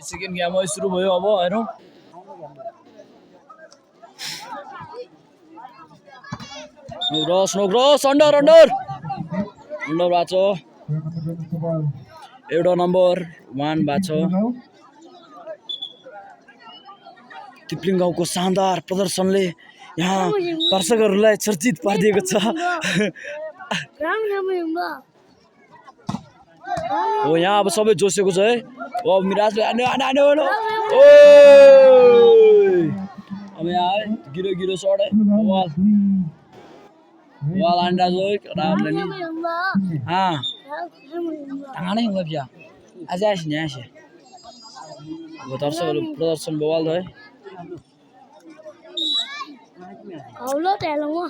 Second game सुरु भयो अब हेरौँ क्रस अन्डर भएको छ एउटा नम्बर 1 भएको छ तिप्लिङ गाउँको शानदार प्रदर्शनले यहाँ दर्शकहरूलाई चर्चित पारिदिएको छ हो यहाँ अब सबै जोसेको छ है अब मिराजले अब यहाँ है गिरो सट है वाल अंडा जो रामले नि हाँ tangan yang lebih ya aja sini aja buat दर्शकहरू प्रदर्शन बवाल है Kaulo telo mo.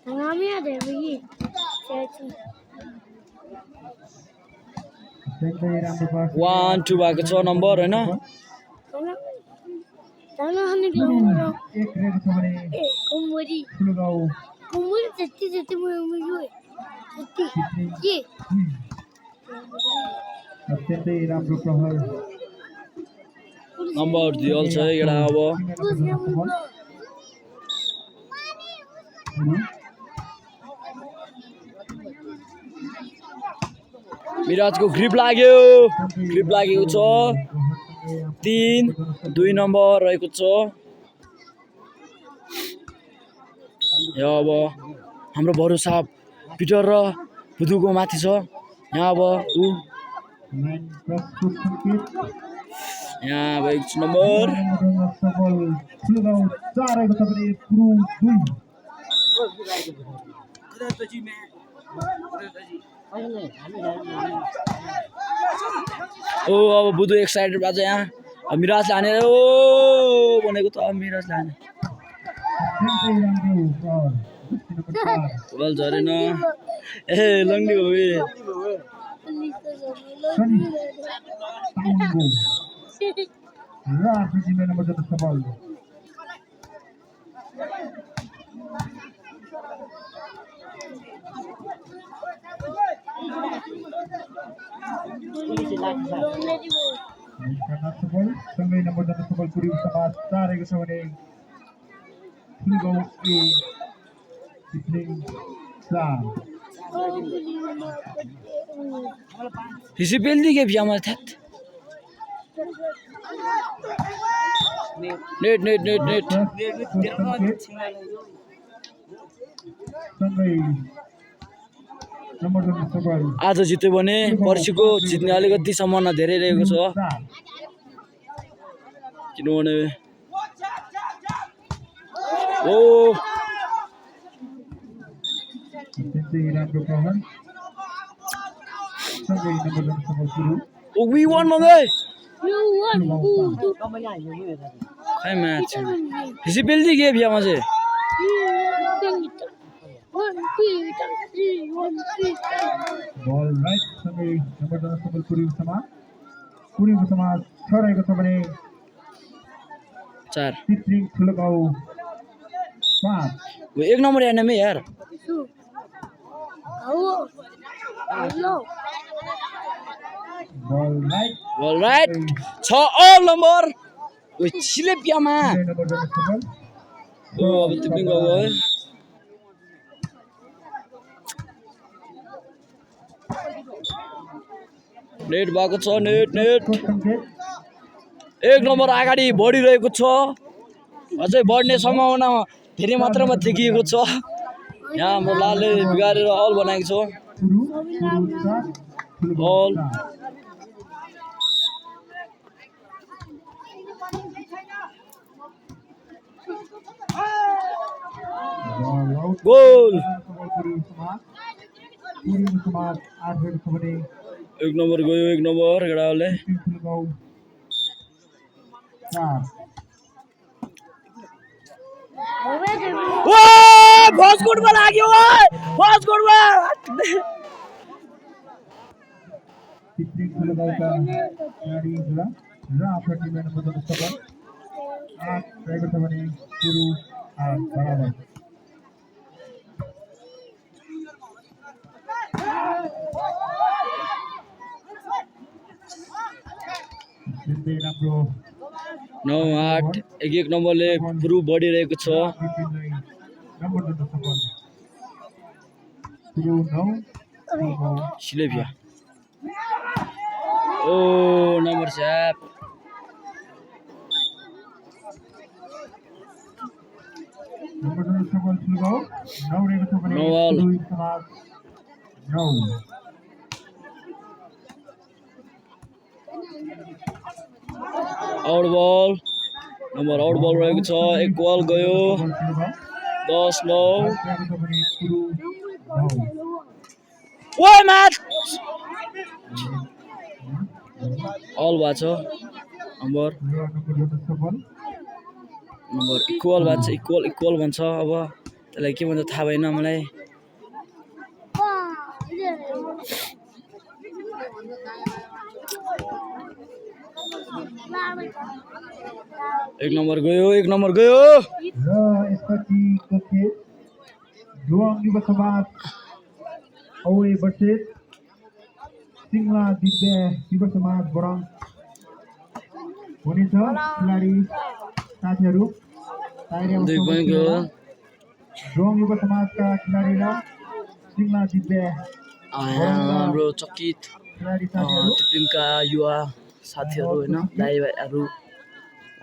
Ngami ada begini. One, two भएको छ नम्बर हैन Tanah hani kelomoro. Kumuri. Kumuri jati mo yo. Jati. अत्यन्तै राम्रो प्रहर नम्बर दियल छ एउटा अब मिराजको ग्रिप लागेको छ 3-2 नम्बर रहेको छ यो अब हाम्रो भरोसा पिटर र बुधुको माथि छ यहाँ अब यहाँ अब 1 नम्बर ओ अब बुधु एक्साइटेड भएको छ यहाँ मिराज लाने ओ भनेको त मिराज लाने बल झरेन ए लङ्डी हो सँगै नम्बर जति सफल पुरी समाज चारेको छ भने फुलगाउँ ए तिप्लिङ 4 हिसी बेल्दी के बिया मलाई थ्यात नेट सँगै नम्बर जति सफल आज जित्यो भने पर्सिको जित्ने अलिकति सम्भावना धेरै रहेको छ किनभने ओ अत्यन्तै राम्रो प्रहर सँगै नम्बर जति सफल पुरी ओ वी वन मंगे You want food. खै मैच हिसी बेल्दी के बिया मजे बल राइट सँगै नम्बर जति सफल पुरी समाज छरेको छ भने 4 तिप्लिङ फुलगाउँ 5 वो 1 नम्बर याने में यार बल राइट 6 ऑल नम्बर ओ छिले पियामा नम्बर जति सफल ओ अब तिप्लिङ गयो है नेट भएको छ नेट 1 नम्बर अगाडि बढिरहेको छ अझै बढ्ने सम्भावना धेरै मात्रामा देखिएको छ यहाँ हाम्रो लालले बिगारेर अल बनाएको छ अल गोल 1 नम्बर गयो 1 नम्बर केटाले ओ फर्स्ट गोलमा लाग्यो ओए फर्स्ट गोलमा तिप्लिङ फुलगाउँका खेलाडी र आफ्नो टिमलाई नम्बर जति सफल 8 रहेको छ भने पुरु 8 बराबर जित्दै राम्रो 9-8 एक नम्बरले पुरु बढिरहेको छ टिमलाई नम्बर दिन सफल पुरु 9 सिलेभिया ओ नम्बर स्याप नम्बर दिन सफल सुगाउ 9 रहेको छ भने नवल। पुरु समाज 9 आउट बल नम्बर आउट बल रहेको छ एक बल गयो 10-9 ओए म्याच अल भएको छ नम्बर इक्वल भएको छ इक्वल भन्छ अब त्यसलाई के भन्छ थाहा भएन मलाई एक नम्बर गयो र यसपछि कोखे जुवाङ युवा समाज औरे वर्सेस सिङ्ला दिव्य युवा समाज बरङ हुनेछ खेलाडी साथीहरू दुई पोइन्ट गयो जुवाङ युवा समाजका खेलाडी र सिङ्ला दिव्य हाम्रो चकित खेलाडी साथीहरू टिमका युवा साथीहरू होइन दाइ भाइहरू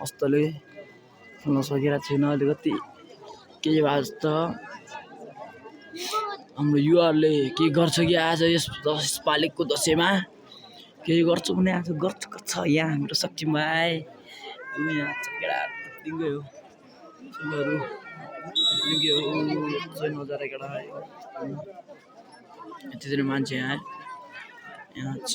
मस्तले खेल्न सकिरहेको छैन अलिकति केही भए जस्तो हाम्रो युवाहरूले के गर्छ कि आज यसपालिको दसैँमा केही गर्छु भने आज गर्छ यहाँ हाम्रो शक्ति भाइ यहाँ केटाहरू हो नजारा केटा यति धेरै मान्छे यहाँ छ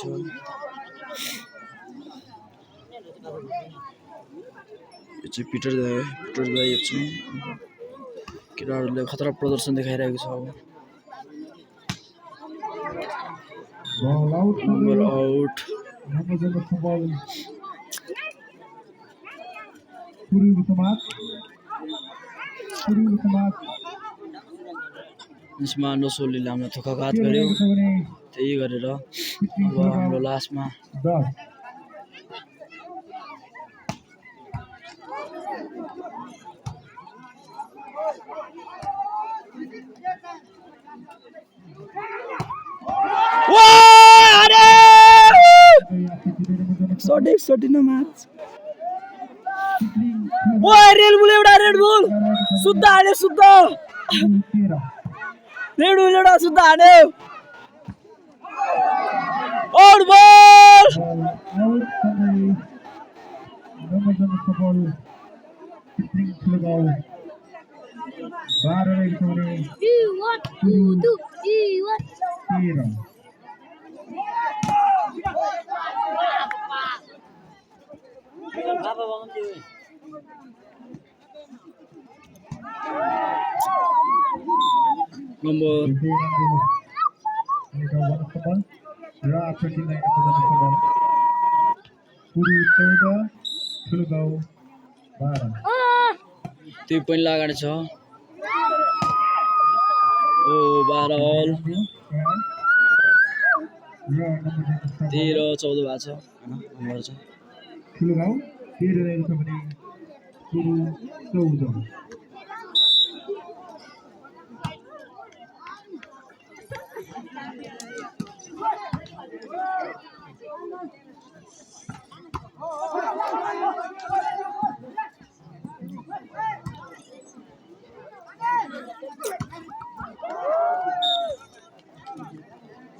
यो चाहिँ पिटर दाइ यो चाहिँ केटाहरूले खतरा प्रदर्शन देखाइरहेको छ अब बल आउट नम्बर आउट नम्बर दिन सफल पुरु समाज यसमा नसोलीले हामीलाई थोकाघात गर्यो त्यही गरेर अब हाम्रो लास्टमा 10 सटिन म्याच ओ रेड बुल एउटा रेड बुल शुद्ध हान्यो शुद्ध रेड बुल एउटा शुद्ध हान्यो आउट बल नम्बर त्यो पनि लगाएर छ ओ 12 अल 13-14 भएको छ नम्बर छ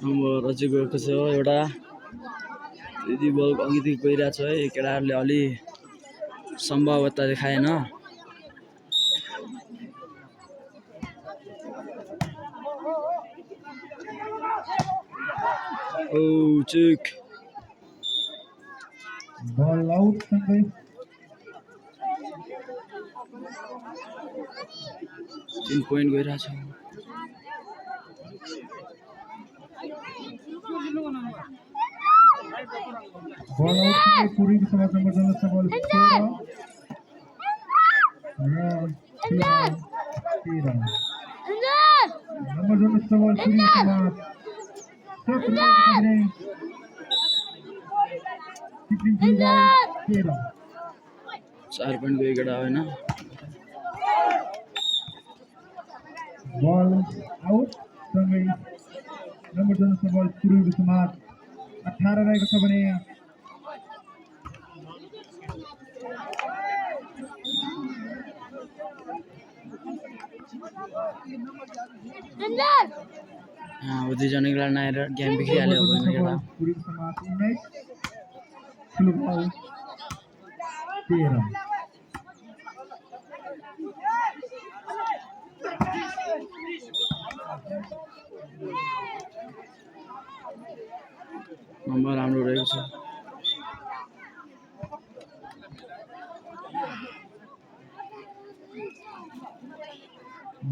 नम्बर अझै गएको छ एउटा यदि बल अघिदेखि गइरहेको छ है केटाहरूले अलि सम्भावना देखाएन ओ चेक बल आउट सँगै 3 पोइन्ट गइरहेछ बल आउट सँगै पुरी समाज नम्बर 10 सबल 13 नम्बर 10 सबल पुरी समाज चिप्लिङ ठुलो 13 4 पोइन्टको विकेट होइन बल आउट सँगै नम्बर 2 बल पुरुष समाज 18 रहेको छ भने दुईजना खेलाडी नआएर गेम बिग्रिहाल्यो अब केटा पुरुष समाज 19 ठुलो बल 13 नम्बर राम्रो रहेको छ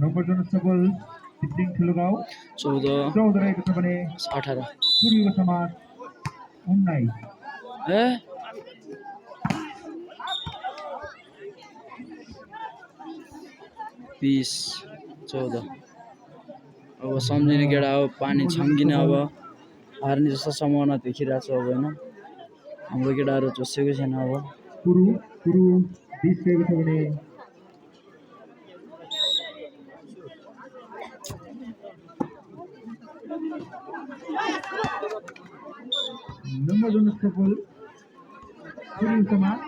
नम्बर 2 बल चिप्लिङ ठुलो गाउँ 14 रहेको छ भने 18 पूर्व समाज 19 ए 20-14 अब सम्झिने केटा हो पानी छम्किने अब हार्ने जस्तो सम्भावना देखिरहेको छ अब होइन हाम्रो केटाहरू चोसेको छैन अब पुरु 20 रहेको छ भने नम्बर 2 बल पुरुष समाज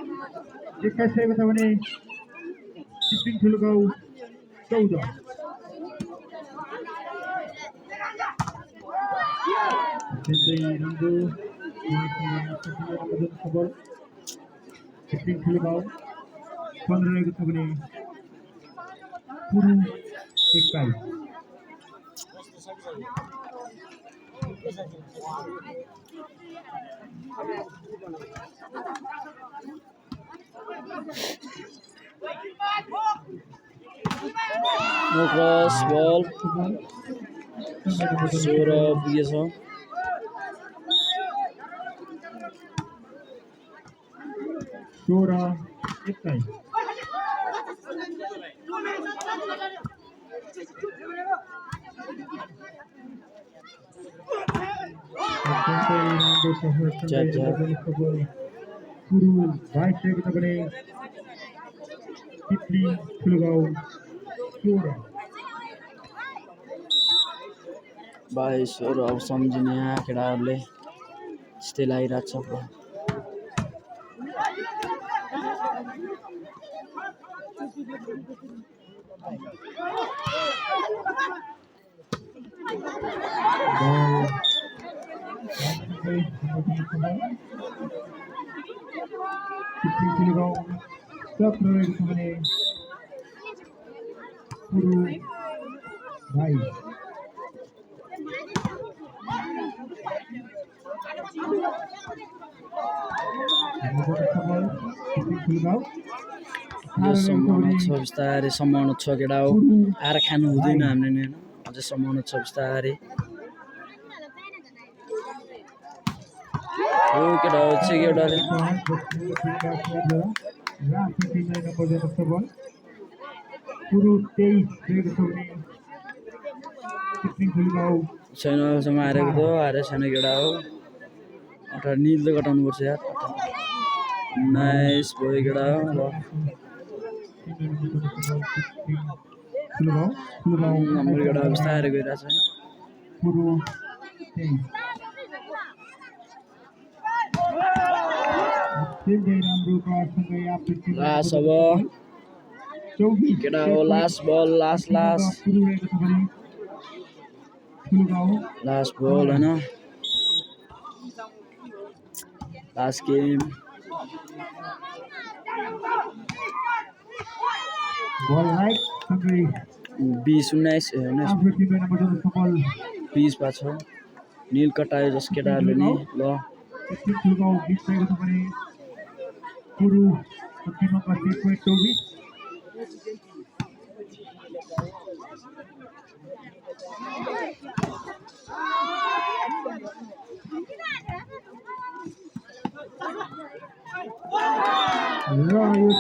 21 रहेको छ भने चिप्लिङ ठुलो गाउँ 14 त्यसै राम्रो बल चिप्लिङ ठुलो गाउँ 15 रहेको छ भने पुरु 21 नो क्रस बल 16 पुगेछ 21 पुरु 22 रहेको छ भने चिप्लिङ ठुलो गाउँ 16 22 अब सम्झिने यहाँ केटाहरूले त्यस्तै लागिरहेको छ चिप्लिङ ठुलो गाउँ 17 रहेको छ भने पुरु 22 यो सम्भावना छ बिस्तारै सम्भावना छ केटा हो आएर खानु हुँदैन हामीले नि होइन अझै सम्भावना छ बिस्तारै हो केटा हो चाहिँ केटाले छैन अहिलेसम्म हारेको त हारे छैन केटा हो 18 निल त कटाउनुपर्छ यार 19 भयो केटा हो ल हाम्रो केटा बिस्तारै गइरहेछ लास्ट अब केटा हो लास्ट बल लास्ट बल होइन लास्ट गेम 20-19 20 भएको छ निल कटायो जस केटाहरूले नि ल र यो